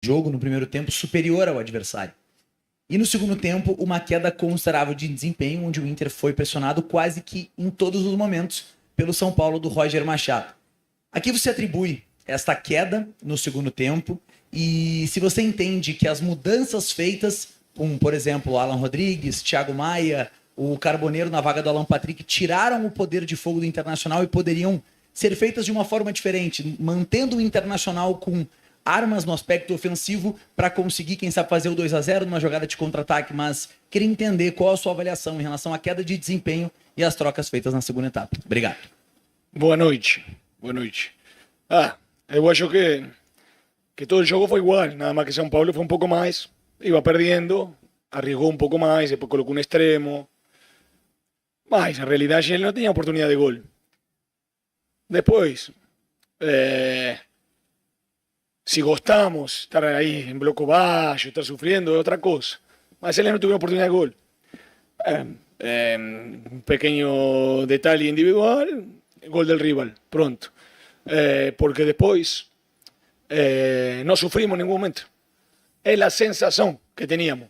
jogo no primeiro tempo superior ao adversário. E no segundo tempo, uma queda considerável de desempenho, onde o Inter foi pressionado quase que em todos os momentos pelo São Paulo do Roger Machado. Aqui você atribui esta queda no segundo tempo e se você entende que as mudanças feitas, com, por exemplo, Alan Rodrigues, Thiago Maia, o Carboneiro na vaga do Alan Patrick, tiraram o poder de fogo do Internacional e poderiam ser feitas de uma forma diferente, mantendo o Internacional com armas no aspecto ofensivo para conseguir, quem sabe, fazer o 2-0 numa jogada de contra-ataque, mas queria entender qual a sua avaliação em relação à queda de desempenho e as trocas feitas na segunda etapa. Obrigado. Boa noite. Boa noite. Eu acho que todo el juego fue igual, nada más que São Paulo fue un poco más, iba perdiendo, arriesgó un poco más, después colocó un extremo. Mas, en realidad, él no tenía oportunidad de gol. Después, si gostamos estar ahí en bloco bajo, estar sufriendo, es otra cosa. Mas él no tuvo oportunidad de gol. Un pequeño detalle individual, gol del rival, pronto. Porque después no sufrimos en ningún momento. Es la sensación que teníamos.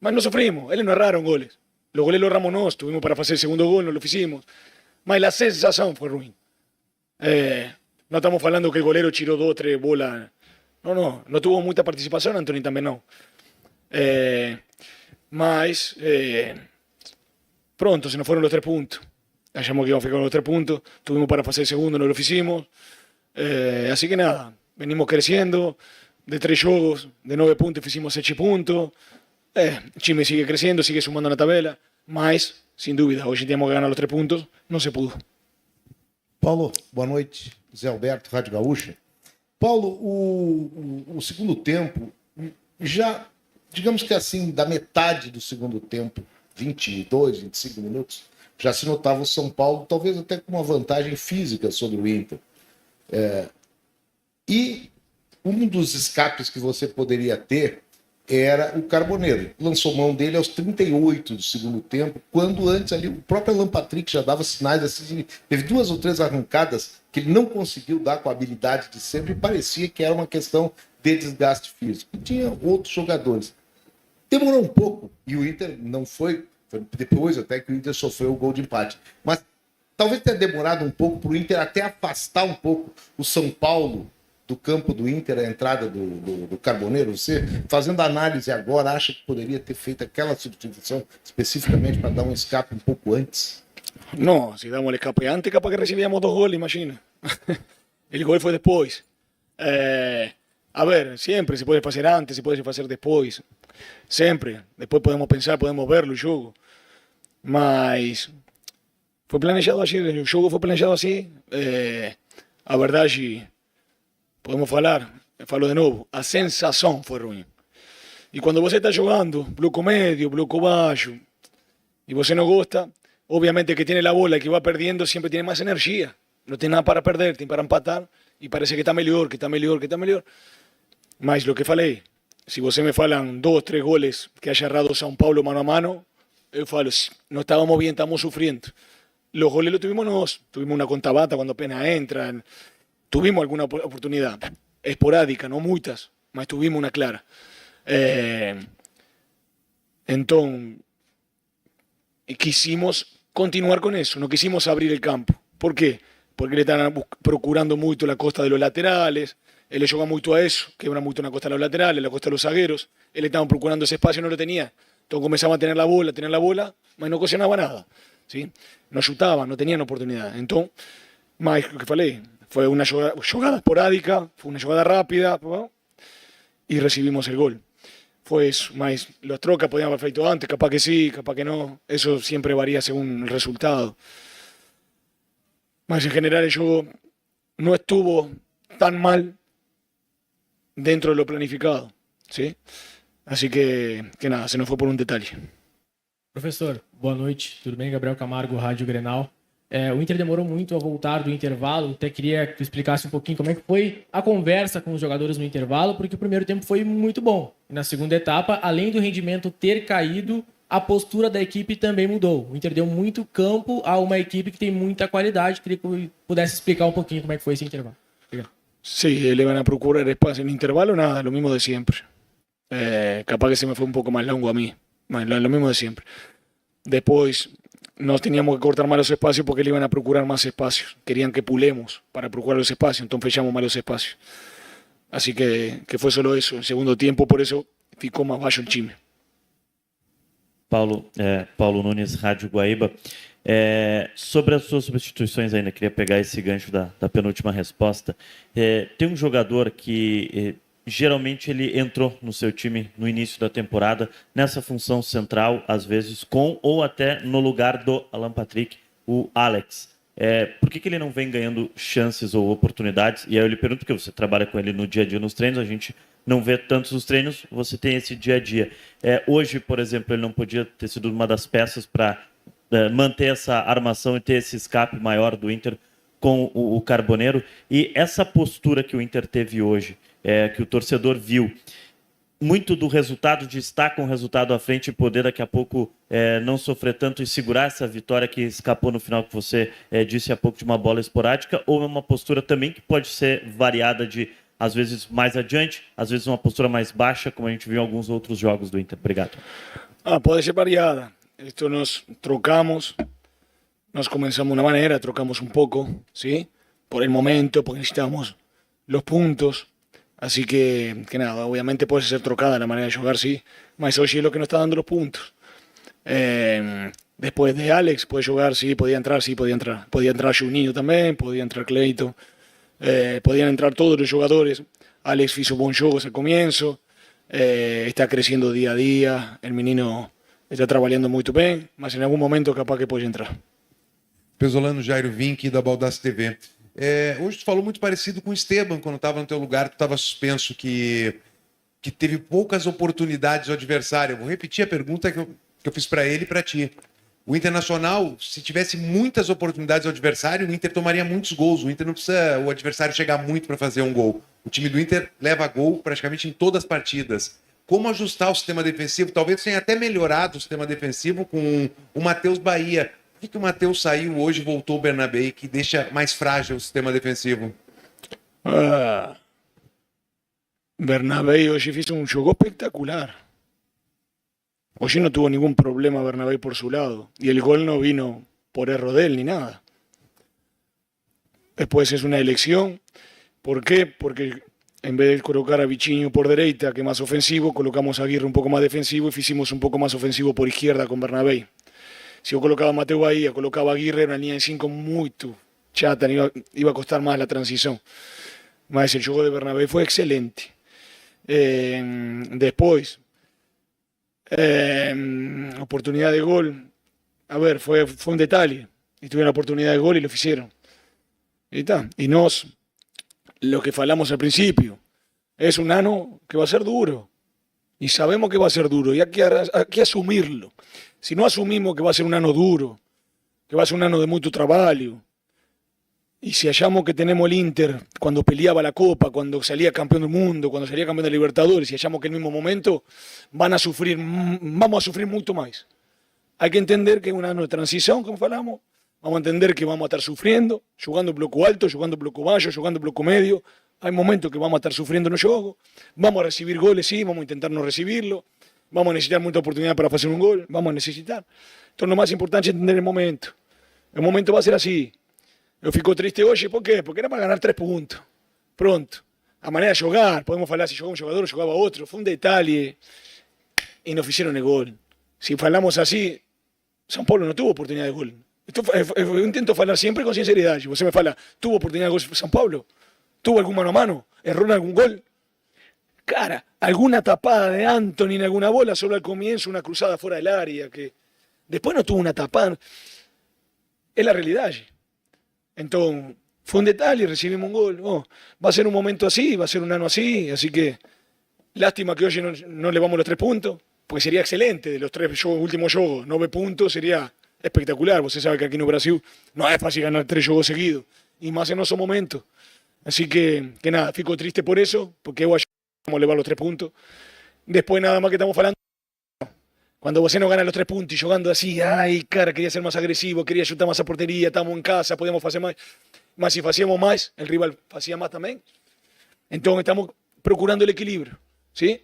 Mas no sufrimos, ellos no erraron goles. Los goles los erramos nosotros, tuvimos para hacer el segundo gol, no lo hicimos. Mas la sensación fue ruin. No estamos hablando que el golero tiró 2 o 3 bolas. No tuvo mucha participación, Anthony también no. Mas pronto se nos fueron los 3 puntos. Achamos que íbamos a ficar con los 3 puntos, tuvimos para hacer el segundo, no lo hicimos. Así que nada, venimos creciendo. De 3 juegos, de 9 puntos, hicimos 7 puntos. Chime sigue creciendo, sigue sumando na tabela, mas, sem dúvida, hoje temos que ganhar os 3 pontos, não se pudo. Paulo, boa noite. Zé Alberto, Rádio Gaúcha. Paulo, o segundo tempo, já, digamos que assim, da metade do segundo tempo, 22, 25 minutos, já se notava o São Paulo, talvez até com uma vantagem física sobre o Inter. E um dos escapes que você poderia ter era o Carboneiro. Lançou mão dele aos 38 do segundo tempo, quando antes ali o próprio Alan Patrick já dava sinais assim, teve 2 ou 3 arrancadas que ele não conseguiu dar com a habilidade de sempre e parecia que era uma questão de desgaste físico. E tinha outros jogadores. Demorou um pouco e o Inter não foi depois até que o Inter sofreu o gol de empate. Mas talvez tenha demorado um pouco para o Inter até afastar um pouco o São Paulo do campo do Inter, a entrada do Carboneiro. Você, fazendo análise agora, acha que poderia ter feito aquela substituição especificamente para dar um escape um pouco antes? No, si damos el escape antes, capaz que recibíamos 2 goles, imagina. El gol fue después. A ver, siempre se puede hacer antes, se puede hacer después. Siempre. Después podemos pensar, podemos verlo, el juego. Mas fue planejado así, el juego fue planejado así. A verdade, podemos falar, falo de novo, a sensação foi ruim. E quando você está jogando bloco médio, bloco baixo, e você não gosta, obviamente que tiene la bola y que va perdiendo siempre tiene más energía. No tiene nada para perder, tiene para empatar y parece que está mejor, que está mejor, que está mejor. Mas lo que falei, si você me falan 2, 3 goles que haya errado São Paulo mano a mano, eu falo, no estábamos bien, estamos sufriendo. Los goles los tuvimos nosotros, tuvimos una contabata cuando apenas entran, tuvimos alguna oportunidad esporádica, no muchas, mas tuvimos una clara. Entonces, quisimos continuar con eso, no quisimos abrir el campo. ¿Por qué? Porque le están procurando mucho la costa de los laterales, él le juega mucho a eso, quebra mucho en la costa de los laterales, la costa de los zagueros, él le estaba procurando ese espacio y no lo tenía. Entonces comenzaba a tener la bola, mas no ocasionaba nada. ¿Sí? No chutaba, no tenían oportunidad. Entonces, más lo que falei, fue una jugada esporádica, fue una jugada rápida y recibimos el gol. Fue eso, más las trocas podían haber feito antes, capaz que sí, capaz que no, eso siempre varía según el resultado. Más en general el juego no estuvo tan mal dentro de lo planificado, ¿sí? Así que nada, se nos foi por um detalhe. Professor, boa noite, tudo bem? Gabriel Camargo, Rádio Grenal. O Inter demorou muito a voltar do intervalo, até queria que tu explicasse um pouquinho como é que foi a conversa com os jogadores no intervalo, porque o primeiro tempo foi muito bom. E na segunda etapa, além do rendimento ter caído, a postura da equipe também mudou. O Inter deu muito campo a uma equipe que tem muita qualidade. Queria que eu pudesse explicar um pouquinho como é que foi esse intervalo. Obrigado. Sí, le van a procurar espacio en intervalo, nada, lo mismo de siempre. Capaz que se me fue un poco más longo a mí, lo mismo de siempre. Después nos teníamos que cortar más los espacios porque le iban a procurar más espacios. Querían que pulemos para procurar los espacios, entonces fechamos más los espacios. Así que fue solo eso. En segundo tiempo, por eso ficou más baixo el time. Paulo Nunes, Rádio Guaíba. Sobre as suas substituições ainda, queria pegar esse gancho da penúltima resposta. Tem um jogador que geralmente ele entrou no seu time no início da temporada, nessa função central, às vezes com ou até no lugar do Alan Patrick, o Alex. Por que ele não vem ganhando chances ou oportunidades? E aí eu lhe pergunto, porque você trabalha com ele no dia a dia nos treinos, a gente não vê tantos os treinos, você tem esse dia a dia. Hoje, por exemplo, ele não podia ter sido uma das peças para manter essa armação e ter esse escape maior do Inter com o Carboneiro. E essa postura que o Inter teve hoje, que o torcedor viu, muito do resultado, de estar com o resultado à frente e poder daqui a pouco não sofrer tanto e segurar essa vitória que escapou no final, que você disse há pouco, de uma bola esporádica, ou é uma postura também que pode ser variada de, às vezes, mais adiante, às vezes uma postura mais baixa, como a gente viu em alguns outros jogos do Inter? Obrigado. Pode ser variada. Esto nos trocamos, nos comenzamos de una manera, trocamos un poco, ¿sí? Por el momento, porque necesitamos los puntos. Así que nada, obviamente puede ser trocada la manera de jugar, sí. Mas hoy es lo que nos está dando los puntos. Después de Alex, puede jugar, sí, podía entrar, sí, podía entrar. Podía entrar Juninho también, podía entrar Cleito. Podían entrar todos los jugadores. Alex hizo buen juego al comienzo. Está creciendo día a día. El menino está trabajando muy bien, mas en algún momento capaz que puede entrar. Pesolano Jairo Vinck, da Baldassi TV. Hoje tu falou muito parecido com o Esteban, quando estava no teu lugar, tu estava suspenso, que teve poucas oportunidades ao adversário. Eu vou repetir a pergunta que eu fiz para ele e para ti. O Internacional, se tivesse muitas oportunidades ao adversário, o Inter tomaria muitos gols. O Inter não precisa o adversário chegar muito para fazer um gol. O time do Inter leva gol praticamente em todas as partidas. Como ajustar o sistema defensivo? Talvez tenha até melhorado o sistema defensivo com o Matheus Bahia. Por que o Matheus saiu hoje e voltou o Bernabé, que deixa mais frágil o sistema defensivo? Bernabé hoy hizo un juego espectacular. Hoy no tuvo ningún problema Bernabé por su lado. Y el gol no vino por error de él ni nada. Después es una elección. ¿Por qué? Porque en vez de colocar a Vitinho por derecha, que es más ofensivo, colocamos a Aguirre un poco más defensivo y hicimos un poco más ofensivo por izquierda con Bernabé. Si yo colocaba a Mateo Bahía, colocaba a Aguirre, era una línea de 5 muy chata, iba a costar más la transición. Mas el juego de Bernabé fue excelente. Después, oportunidad de gol. A ver, fue un detalle. Y tuvieron la oportunidad de gol y lo hicieron. Y está. Y lo que falamos al principio, es un ano que va a ser duro. Y sabemos que va a ser duro. Y hay que asumirlo. Si no asumimos que va a ser un ano duro, que va a ser un ano de mucho trabajo, y si hallamos que tenemos el Inter cuando peleaba la Copa, cuando salía campeón del mundo, cuando salía campeón de Libertadores, y hallamos que en el mismo momento vamos a sufrir mucho más. Hay que entender que es un ano de transición, como falamos. Vamos a entender que vamos a estar sufriendo, jugando bloco alto, jugando bloco bajo, jugando bloco medio. Hay momentos que vamos a estar sufriendo en el juego. Vamos a recibir goles, sí, vamos a intentar no recibirlo. Vamos a necesitar mucha oportunidad para hacer un gol. Vamos a necesitar. Entonces lo más importante es entender el momento. El momento va a ser así. Yo fico triste hoy, ¿por qué? Porque era para ganar 3 puntos. Pronto. A manera de jugar, podemos hablar si jugaba un jugador o jugaba otro. Fue un detalle. Y nos hicieron el gol. Si falamos así, São Paulo no tuvo oportunidad de gol. Yo intento hablar siempre con sinceridad. Si usted me fala, ¿tuvo oportunidad de gol São Paulo? ¿Tuvo algún mano a mano? ¿Erró en algún gol? Cara, alguna tapada de Anthony en alguna bola, solo al comienzo una cruzada fuera del área, que después no tuvo una tapada. Es la realidad allí. Entonces, fue un detalle, recibimos un gol. Va a ser un momento así, va a ser un ano así, así que lástima que hoy no le vamos los 3 puntos, pues sería excelente. De los 3 últimos juegos, 9 puntos, sería espectacular. Usted sabe que aquí en Brasil no es fácil ganar 3 juegos seguidos, y más en esos momentos. Así que nada, fico triste por eso, porque vamos a elevar los 3 puntos. Después nada más que estamos hablando. Cuando vos no gana los 3 puntos y jugando así, ay, cara, quería ser más agresivo, quería chutar más a portería, estamos en casa, podíamos hacer más. Mas si hacíamos más, el rival hacía más también. Entonces estamos procurando el equilibrio, ¿sí?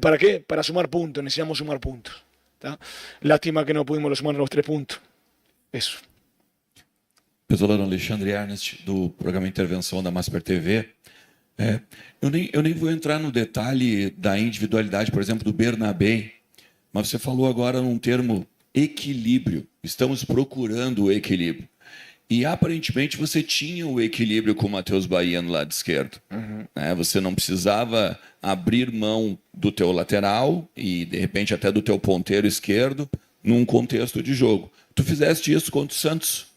¿Para qué? Para sumar puntos, necesitamos sumar puntos. ¿Tá? Lástima que no pudimos sumar los 3 puntos. Eso. Pesolano, Alexandre Ernest, do programa Intervenção da Masper TV. Eu nem vou entrar no detalhe da individualidade, por exemplo, do Bernabé, mas você falou agora num termo equilíbrio. Estamos procurando o equilíbrio. E aparentemente você tinha o equilíbrio com o Matheus Bahia no lado esquerdo. Né? Você não precisava abrir mão do teu lateral e, de repente, até do teu ponteiro esquerdo num contexto de jogo. Tu fizeste isso contra o Santos.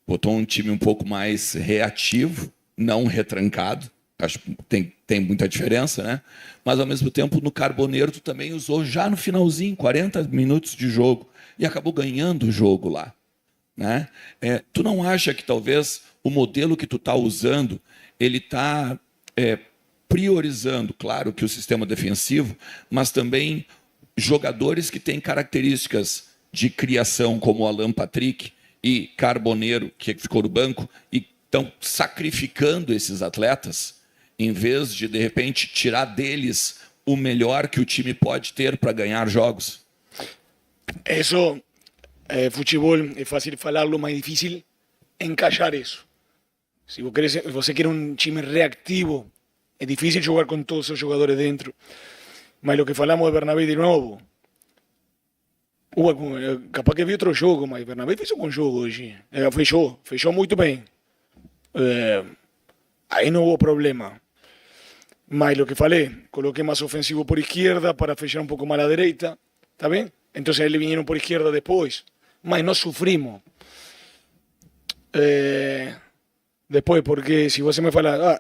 Botou um time um pouco mais reativo, não retrancado. Acho que tem muita diferença, né? Mas, ao mesmo tempo, no Carboneiro, tu também usou já no finalzinho, 40 minutos de jogo. E acabou ganhando o jogo lá. Né? Tu não acha que talvez o modelo que tu está usando, ele está priorizando, claro, que o sistema defensivo, mas também jogadores que têm características de criação, como o Alan Patrick e Carboneiro, que ficou no banco, e estão sacrificando esses atletas, em vez de repente, tirar deles o melhor que o time pode ter para ganhar jogos? Eso, fútbol es fácil falarlo, más difícil encaixar eso. Si vos quiere un time reactivo, es difícil jugar con todos esos jugadores dentro. Mas lo que falamos de Bernabé de novo, capaz que vi outro jogo, mas Bernabé fez um bom jogo hoje. Fechou muito bem. Aí não houve problema. Mas lo que falei, coloqué más ofensivo por izquierda para fechar un poco más a la derecha, ¿está bien? Entonces ahí le vinieron por izquierda después, mas no sufrimos. Después, porque si vos se me fala,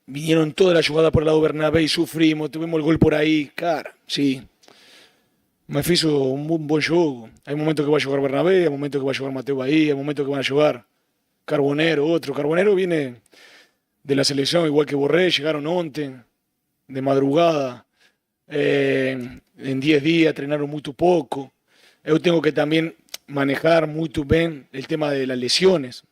vinieron todas las jugadas por el lado de Bernabé y sufrimos, tuvimos el gol por ahí, cara, sí. Me hizo un buen juego. Hay momentos que va a jugar Bernabé, hay momentos que va a jugar Mateo Bahía, hay momentos que van a jugar Carbonero, otro. Carbonero viene de la selección, igual que Borré, llegaron ontem, de madrugada. En 10 días treinaron muy poco. Yo tengo que también manejar muy bien el tema de las lesiones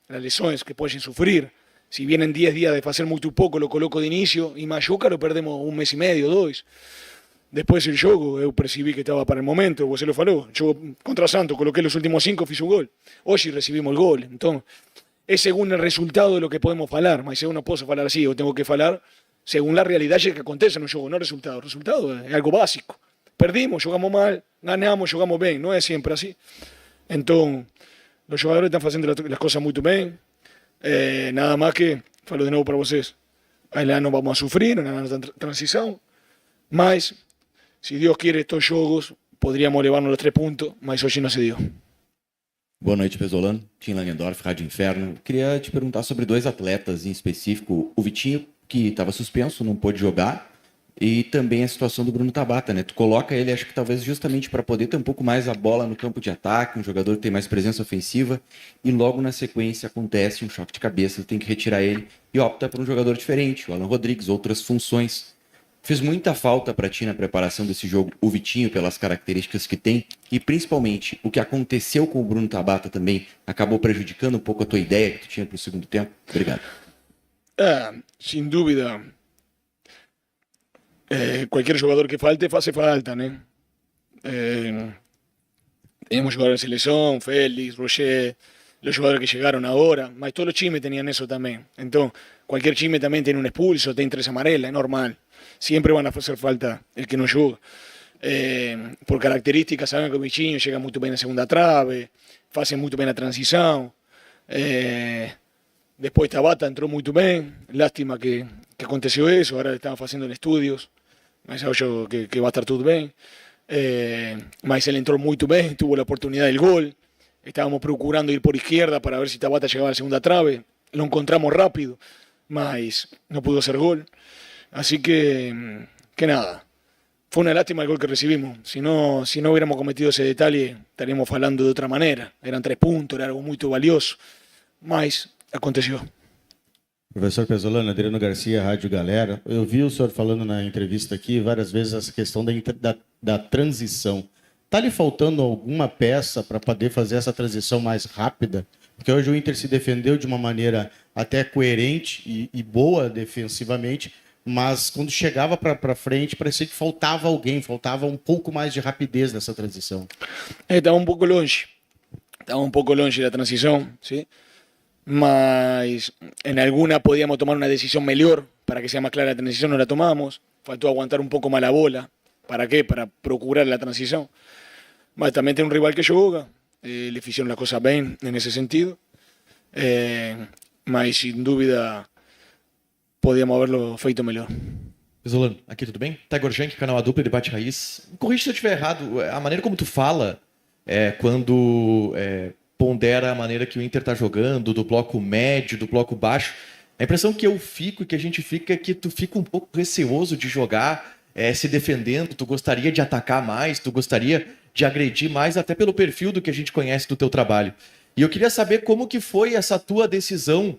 que pueden sufrir. Si vienen 10 días de hacer muy poco, lo coloco de inicio y Machuca lo perdemos 1 mes y medio, 2. Después el juego, yo percibí que estaba para el momento, vos se lo faló. Yo contra Santos coloqué los últimos 5, fiz un gol. Hoy sí recibimos el gol. Entonces, es según el resultado de lo que podemos falar. Mas yo no puedo falar así, yo tengo que falar según la realidad que acontece en un juego, no resultado. El resultado es algo básico. Perdimos, jugamos mal, ganamos, jugamos bien. No es siempre así. Entonces, los jugadores están haciendo las cosas muy bien. Nada más que, falo de nuevo para vocês, ahí no vamos a sufrir, una transición. Mas, si Dios quiere estos jogos, podríamos levarnos los 3 puntos, mas hoje não se dio. Boa noite, Pesolano. Tim Langendorf, Rádio Inferno. Queria te perguntar sobre 2 atletas em específico. O Vitinho, que estava suspenso, não pôde jogar, e também a situação do Bruno Tabata, né? Tu coloca ele, acho que talvez justamente para poder ter um pouco mais a bola no campo de ataque, um jogador que tem mais presença ofensiva, e logo na sequência acontece um choque de cabeça, tu tem que retirar ele e opta por um jogador diferente, o Alan Rodrigues, outras funções. Fez muita falta para ti na preparação desse jogo, o Vitinho, pelas características que tem, e principalmente o que aconteceu com o Bruno Tabata também acabou prejudicando um pouco a tua ideia que tu tinha para o segundo tempo? Obrigado. Sin dúvida, cualquier jugador que falte, hace falta, ¿no? Tenemos jugadores de selección, Félix, Roger, los jugadores que llegaron ahora, mas todos los chimes tenían eso también. Entonces, cualquier chime también tiene un expulso, tiene 3 amarelas, es normal. Siempre van a hacer falta el que no juega. Por características, saben que Vichinho llega muy bien a segunda trave, hace muy bien la transición. Después Tabata entró muy bien, lástima que aconteció eso, ahora le estaban haciendo en estudios, mas yo que va a estar todo bien. Mas él entró muy bien, tuvo la oportunidad del gol, estábamos procurando ir por izquierda para ver si Tabata llegaba a la segunda trave, lo encontramos rápido, mas no pudo hacer gol. Así que nada, fue una lástima el gol que recibimos. Si no hubiéramos cometido ese detalle, estaríamos hablando de otra manera. Eran 3 puntos, era algo muy valioso. Mas aconteceu. Professor Pesolano, Adriano Garcia, Rádio Galera. Eu vi o senhor falando na entrevista aqui várias vezes essa questão da transição. Está lhe faltando alguma peça para poder fazer essa transição mais rápida? Porque hoje o Inter se defendeu de uma maneira até coerente e boa defensivamente, mas quando chegava para frente, parecia que faltava alguém, faltava um pouco mais de rapidez nessa transição. Estaba un pouco longe. Estaba un pouco longe da transición, ¿sí? Mas en alguna podíamos tomar una decisión mejor para que sea más clara la transición, no la tomamos. Faltó aguantar un poco más la bola. ¿Para qué? Para procurar la transición. Mas también tiene un rival que juega. Le hicieron las cosas bien en ese sentido. Mas sin dúvida podíamos haberlo feito melhor. Pesolano, aqui tudo bem? Taigor Jank, canal A Dupla, Debate Raiz. Me corrija se eu estiver errado. A maneira como tu fala, quando pondera a maneira que o Inter tá jogando, do bloco médio, do bloco baixo, a impressão que eu fico e que a gente fica é que tu fica um pouco receoso de jogar, se defendendo, tu gostaria de atacar mais, tu gostaria de agredir mais, até pelo perfil do que a gente conhece do teu trabalho. E eu queria saber como que foi essa tua decisão,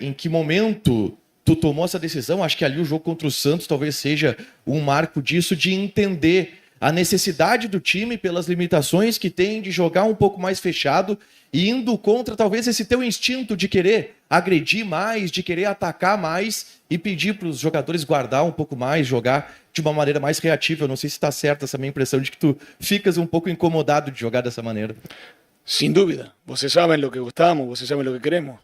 em que momento tu tomou essa decisão. Acho que ali o jogo contra o Santos talvez seja um marco disso, de entender a necessidade do time pelas limitações que tem de jogar um pouco mais fechado e indo contra talvez esse teu instinto de querer agredir mais, de querer atacar mais e pedir para os jogadores guardar um pouco mais, jogar de uma maneira mais reativa. Eu não sei se está certa essa minha impressão de que tu ficas um pouco incomodado de jogar dessa maneira. Sin dúvida. Vocês sabem lo que gostamos, vocês sabem lo que queremos.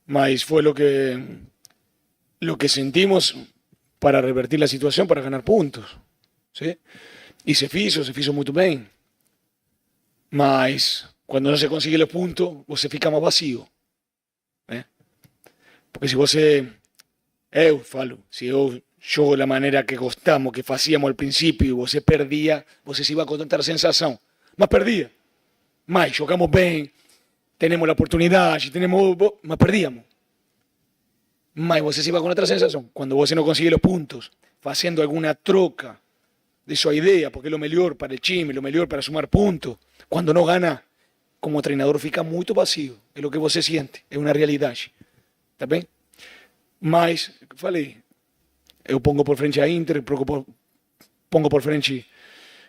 Mas foi lo que sentimos para revertir la situación, para ganar puntos. ¿Sí? Y se hizo muy bien. Mas cuando no se consigue los puntos, você fica más vacío. Porque si você, eu falo, si eu jogo da maneira que gostamos, que fazíamos al principio, y você perdía, você se iba con tanta sensación. Mas perdía. Mas jogamos bem, tenemos la oportunidad, mas perdíamos. Mas você se iba con otra sensación. Cuando você no consigue los puntos, haciendo alguna troca de su idea, porque es lo mejor para el time, lo mejor para sumar puntos. Cuando no gana, como treinador fica muito vacío. É o que você sente, é uma realidade. Tá bem? Mas, falei, eu pongo por frente a Inter, pongo por frente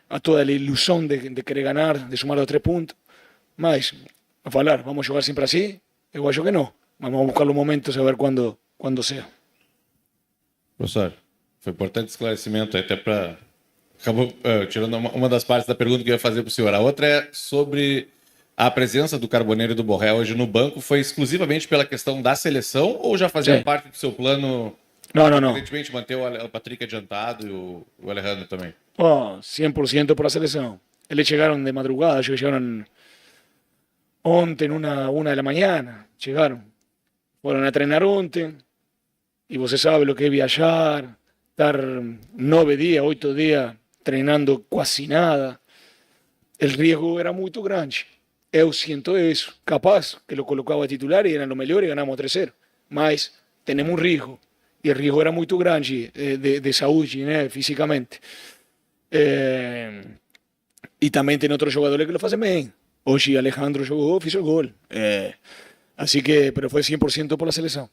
a toda a ilusão de querer ganhar, de sumar os 3 pontos. Mas, a falar, vamos jogar sempre assim? Eu acho que não. Mas vamos buscar os momentos a ver quando seja. Professor, foi importante esclarecimento, até para... Acabou tirando uma das partes da pergunta que eu ia fazer para o senhor. A outra é sobre a presença do Carboneiro e do Borré hoje no banco. Foi exclusivamente pela questão da seleção ou já fazia parte do seu plano? Não. Evidentemente, manter o Patrick adiantado e o Alejandro também. 100% por la selección. Ellos llegaron de madrugada, ellos llegaron ontem, una de la mañana, llegaron. Fueron a treinar ontem, y você sabe lo que es viajar, estar 9 días, 8 días treinando quase nada. El riesgo era muy grande. Eu siento eso. Capaz que lo colocaba titular y eran lo mejor y ganamos 3-0. Mas tenemos un riesgo. Y el riesgo era muy grande de saúde, né, físicamente. Y también tiene otros jugadores que lo hacen bien. Hoy Alejandro jugó, hizo el gol. Así que, pero fue 100% por la selección.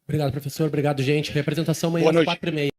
Obrigado, professor. Obrigado, gente. Representação amanhã Boa às noite. 4h30.